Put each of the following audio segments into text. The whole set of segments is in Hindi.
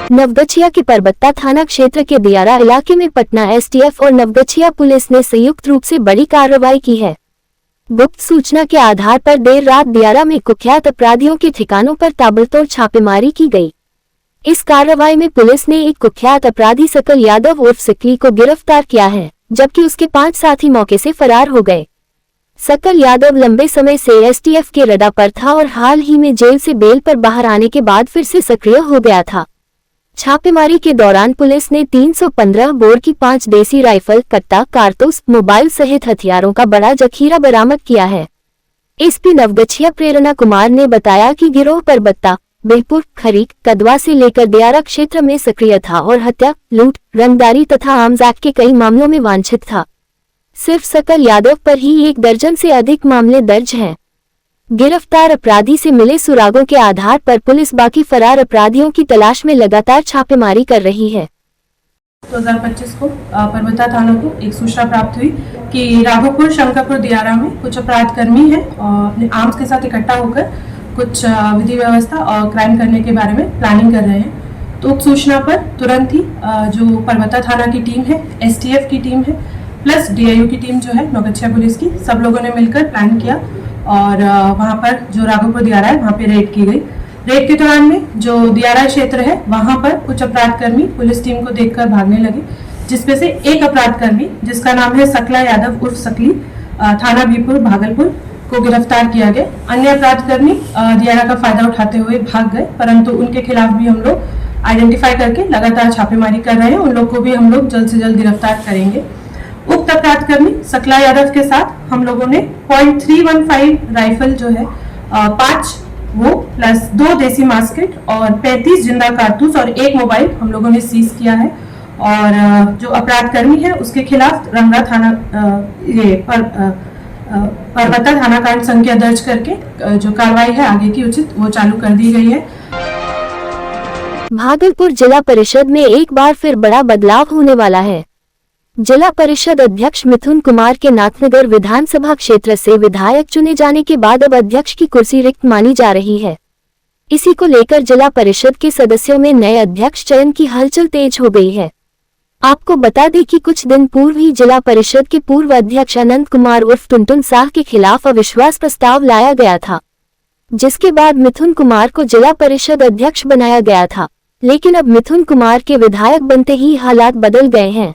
नवगछिया के परबत्ता थाना क्षेत्र के दियारा इलाके में पटना एसटीएफ और नवगछिया पुलिस ने संयुक्त रूप से बड़ी कार्रवाई की है। गुप्त सूचना के आधार पर देर रात दियारा में कुख्यात अपराधियों के ठिकानों पर ताबड़तोड़ छापेमारी की गई। इस कार्रवाई में पुलिस ने एक कुख्यात अपराधी सकल यादव उर्फ सकली को गिरफ्तार किया है, जबकि उसके 5 साथी मौके से फरार हो गए। सकल यादव लंबे समय से एसटीएफ के रडार पर था और हाल ही में जेल से बेल पर बाहर आने के बाद फिर से सक्रिय हो गया था। छापेमारी के दौरान पुलिस ने 315 बोर की 5 देसी राइफल, कट्टा, कारतूस, मोबाइल सहित हथियारों का बड़ा जखीरा बरामद किया है। एसपी नवगछिया प्रेरणा कुमार ने बताया कि गिरोह परबत्ता, बेहपुर, खरीक, कदवा से लेकर दियारा क्षेत्र में सक्रिय था और हत्या, लूट, रंगदारी तथा आर्म्स एक्ट के कई मामलों में वांछित था। सिर्फ सकल यादव पर ही 1 दर्जन से अधिक मामले दर्ज हैं। गिरफ्तार अपराधी से मिले सुरागों के आधार पर पुलिस बाकी फरार अपराधियों की तलाश में लगातार छापेमारी कर रही है। 2025 को परबत्ता थाना को एक सूचना प्राप्त हुई कि राघोपुर शंकरपुर दियारा में कुछ अपराध कर्मी हैं और अपने आर्म्स के साथ इकट्ठा होकर कुछ विधि व्यवस्था और क्राइम करने के बारे में प्लानिंग कर रहे हैं। तो उक्त सूचना पर तुरंत ही जो परबत्ता थाना की टीम है, एसटीएफ की टीम है, प्लस डीआईयू की टीम जो है नवगछिया पुलिस की, सब लोगों ने मिलकर प्लान किया और वहां पर जो राघोपुर दियारा है वहां पे रेड की गई। रेड के दौरान में जो दियारा क्षेत्र है वहां पर कुछ अपराध कर्मी पुलिस टीम को देखकर भागने लगे, जिसमें से एक अपराध कर्मी जिसका नाम है सकला यादव उर्फ सकली, थाना बीपुर भागलपुर को गिरफ्तार किया गया। अन्य अपराध कर्मी दियारा का फायदा उठाते हुए भाग गए, परंतु उनके खिलाफ भी हम लोग आइडेंटिफाई करके लगातार छापेमारी कर रहे हैं। उन लोग को भी हम लोग जल्द से जल्द गिरफ्तार करेंगे। उक्त अपराध कर्मी सकला यादव के साथ हम लोगों ने .315 राइफल जो है 5 वो प्लस 2 देसी मास्केट और 35 जिंदा कारतूस और 1 मोबाइल हम लोगों ने सीज किया है। और जो अपराध कर्मी है उसके खिलाफ रंगा थाना परबत्ता थाना कांड संख्या दर्ज करके जो कार्रवाई है आगे की उचित वो चालू कर दी गई है। भागलपुर जिला परिषद में एक बार फिर बड़ा बदलाव होने वाला है। जिला परिषद अध्यक्ष मिथुन कुमार के नाथनगर विधानसभा क्षेत्र से विधायक चुने जाने के बाद अब अध्यक्ष की कुर्सी रिक्त मानी जा रही है। इसी को लेकर जिला परिषद के सदस्यों में नए अध्यक्ष चयन की हलचल तेज हो गई है। आपको बता दें कि कुछ दिन पूर्व ही जिला परिषद के पूर्व अध्यक्ष अनंत कुमार उर्फ टुनटुन साह के खिलाफ अविश्वास प्रस्ताव लाया गया था, जिसके बाद मिथुन कुमार को जिला परिषद अध्यक्ष बनाया गया था। लेकिन अब मिथुन कुमार के विधायक बनते ही हालात बदल गए हैं।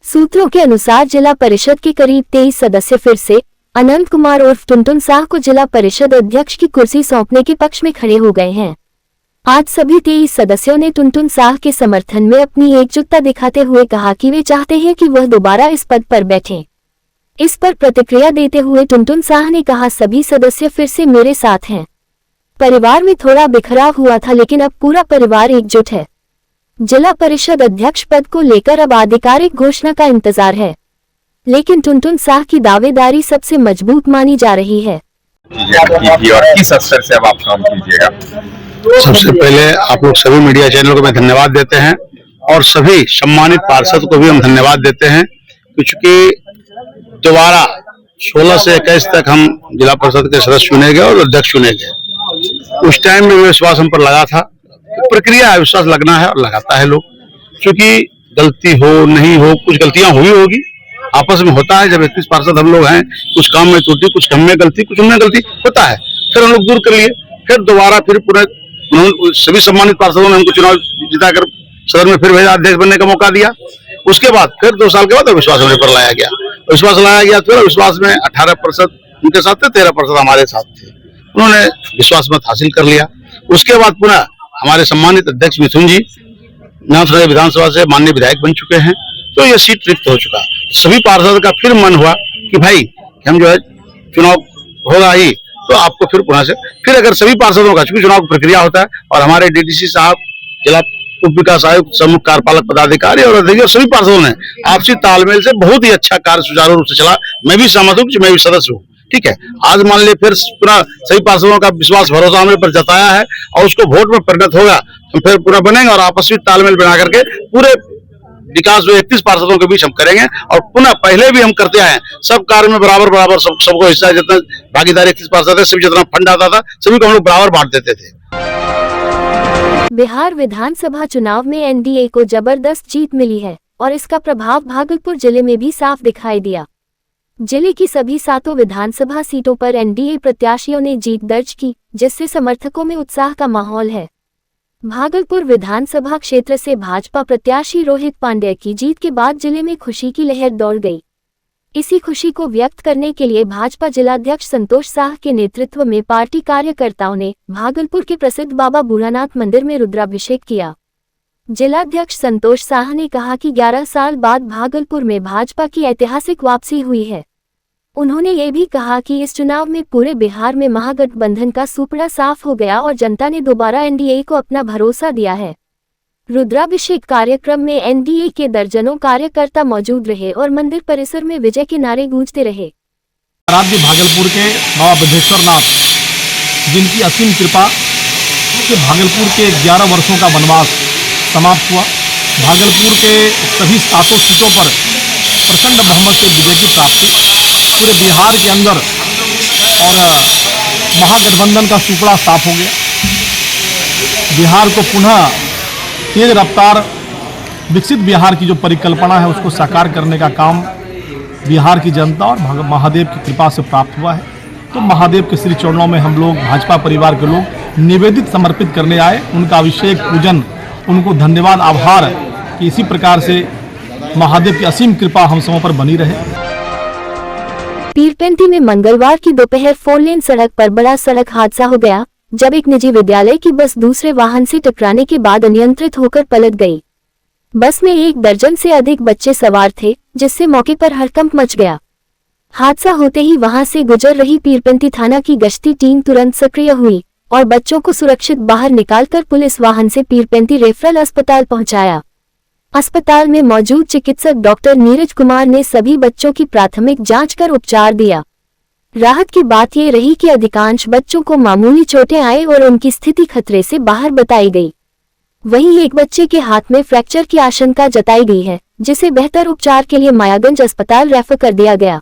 सूत्रों के अनुसार जिला परिषद के करीब 23 सदस्य फिर से अनंत कुमार उर्फ टुनटुन साह को जिला परिषद अध्यक्ष की कुर्सी सौंपने के पक्ष में खड़े हो गए हैं। आज सभी 23 सदस्यों ने टुनटुन साह के समर्थन में अपनी एकजुटता दिखाते हुए कहा कि वे चाहते हैं कि वह दोबारा इस पद पर बैठें। इस पर प्रतिक्रिया देते हुए टुनटुन साह ने कहा, सभी सदस्य फिर से मेरे साथ हैं। परिवार में थोड़ा बिखराव हुआ था, लेकिन अब पूरा परिवार एकजुट है। जिला परिषद अध्यक्ष पद को लेकर अब आधिकारिक घोषणा का इंतजार है, लेकिन टुनटुन साह की दावेदारी सबसे मजबूत मानी जा रही है। और किस स्तर से अब आप काम कीजिएगा? सबसे पहले आप लोग सभी मीडिया चैनलों को मैं धन्यवाद देते हैं और सभी सम्मानित पार्षद को भी हम धन्यवाद देते हैं, क्योंकि दोबारा 16 से 21 तक हम जिला परिषद के सदस्य चुने गए और अध्यक्ष चुने गए। उस टाइम में विश्वास हम पर लगा था। प्रक्रिया है, विश्वास लगना है और लगाता है लोग, क्योंकि गलती हो नहीं हो, कुछ गलतियां हुई होगी, आपस में होता है। जब 31 पार्षद हम लोग हैं, कुछ काम में त्रुटि, कुछ हम में गलती, कुछ उनमें गलती होता है, फिर हम लोग दूर कर लिए। फिर दोबारा फिर पूरे सभी सम्मानित पार्षदों ने हमको चुनाव जिताकर सदन में फिर भेजा, अध्यक्ष बनने का मौका दिया। उसके बाद फिर 2 साल के बाद विश्वास होने पर लाया गया। विश्वास लाया गया, फिर विश्वास में 18% उनके साथ थे, 13% हमारे साथ थे। उन्होंने विश्वास मत हासिल कर लिया। उसके बाद पुनः हमारे सम्मानित अध्यक्ष मिथुन जी नाथनगर विधानसभा से माननीय विधायक बन चुके हैं, तो ये सीट रिक्त हो चुका। सभी पार्षद का फिर मन हुआ कि भाई हम जो है चुनाव होगा ही, तो आपको फिर पुनः से फिर अगर सभी पार्षदों का, चूंकि चुनाव की प्रक्रिया होता है और हमारे डीडीसी साहब, जिला उप विकास आयुक्त, समूह कार्यपालक पदाधिकारी और अध्यक्ष सभी पार्षदों ने आपसी तालमेल से बहुत ही अच्छा कार्य सुचारू रूप से चला। मैं भी सहमत हूँ कि मैं भी सदस्य हूँ, ठीक है। आज मान लीजिए फिर पुनः सभी पार्षदों का विश्वास भरोसा हमारे पर जताया है और उसको वोट में परिणत होगा, हम फिर पुनः बनेंगे और आपस में तालमेल बना करके पूरे विकास जो 31 पार्षदों के बीच हम करेंगे। और पुनः पहले भी हम करते आए, सब कार्य में बराबर सबको हिस्सा, जितना भागीदारी 31 पार्षद है, सभी जितना फंड आता था सभी को हम लोग बराबर बांट देते थे। बिहार विधानसभा चुनाव में एनडीए को जबरदस्त जीत मिली है और इसका प्रभाव भागलपुर जिले में भी साफ दिखाई दिया। जिले की सभी 7 विधानसभा सीटों पर एनडीए प्रत्याशियों ने जीत दर्ज की, जिससे समर्थकों में उत्साह का माहौल है। भागलपुर विधानसभा क्षेत्र से भाजपा प्रत्याशी रोहित पांडेय की जीत के बाद जिले में खुशी की लहर दौड़ गई। इसी खुशी को व्यक्त करने के लिए भाजपा जिलाध्यक्ष संतोष साह के नेतृत्व में पार्टी कार्यकर्ताओं ने भागलपुर के प्रसिद्ध बाबा बूढ़ानाथ मंदिर में रुद्राभिषेक किया। जिलाध्यक्ष संतोष साह ने कहा कि 11 साल बाद भागलपुर में भाजपा की ऐतिहासिक वापसी हुई है। उन्होंने ये भी कहा कि इस चुनाव में पूरे बिहार में महागठबंधन का सुपड़ा साफ हो गया और जनता ने दोबारा एनडीए को अपना भरोसा दिया है। रुद्राभिषेक कार्यक्रम में एनडीए के दर्जनों कार्यकर्ता मौजूद रहे और मंदिर परिसर में विजय के नारे गूंजते रहे। राज्य भागलपुर के बाबा बद्धेश्वर नाथ, जिनकी असीम कृपा से भागलपुर के 11 वर्षों का वनवास समाप्त हुआ। भागलपुर के सभी 7 सीटों पर प्रचंड बहुमत से विजय की प्राप्ति, पूरे बिहार के अंदर और महागठबंधन का सुपड़ा साफ हो गया। बिहार को पुनः तेज रफ्तार विकसित बिहार की जो परिकल्पना है उसको साकार करने का काम बिहार की जनता और महादेव की कृपा से प्राप्त हुआ है। तो महादेव के श्री चरणों में हम लोग भाजपा परिवार के लोग निवेदित समर्पित करने आए, उनका अभिषेक पूजन, उनको धन्यवाद आभार कि इसी प्रकार से महादेव की असीम कृपा हम सबों पर बनी रहे। पीरपेंती में मंगलवार की दोपहर 4 लेन सड़क पर बड़ा सड़क हादसा हो गया, जब एक निजी विद्यालय की बस दूसरे वाहन से टकराने के बाद अनियंत्रित होकर पलट गई। बस में 1 दर्जन से अधिक बच्चे सवार थे, जिससे मौके पर हड़कंप मच गया। हादसा होते ही वहां से गुजर रही पीरपेंती थाना की गश्ती टीम तुरंत सक्रिय हुई और बच्चों को सुरक्षित बाहर निकालकर पुलिस वाहन से पीरपेंती रेफरल अस्पताल पहुंचाया। अस्पताल में मौजूद चिकित्सक डॉक्टर नीरज कुमार ने सभी बच्चों की प्राथमिक जांच कर उपचार दिया। राहत की बात ये रही कि अधिकांश बच्चों को मामूली चोटें आई और उनकी स्थिति खतरे से बाहर बताई गई। वहीं एक बच्चे के हाथ में फ्रैक्चर की आशंका जताई गई है, जिसे बेहतर उपचार के लिए मायागंज अस्पताल रेफर कर दिया गया।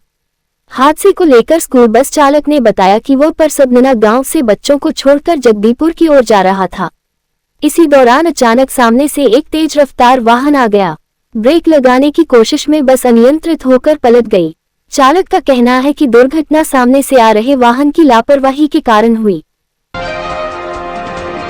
हादसे को लेकर स्कूल बस चालक ने बताया कि वो परसबनना गांव से बच्चों को छोड़कर जगदीपुर की ओर जा रहा था। इसी दौरान अचानक सामने से एक तेज रफ्तार वाहन आ गया। ब्रेक लगाने की कोशिश में बस अनियंत्रित होकर पलट गई। चालक का कहना है कि दुर्घटना सामने से आ रहे वाहन की लापरवाही के कारण हुई।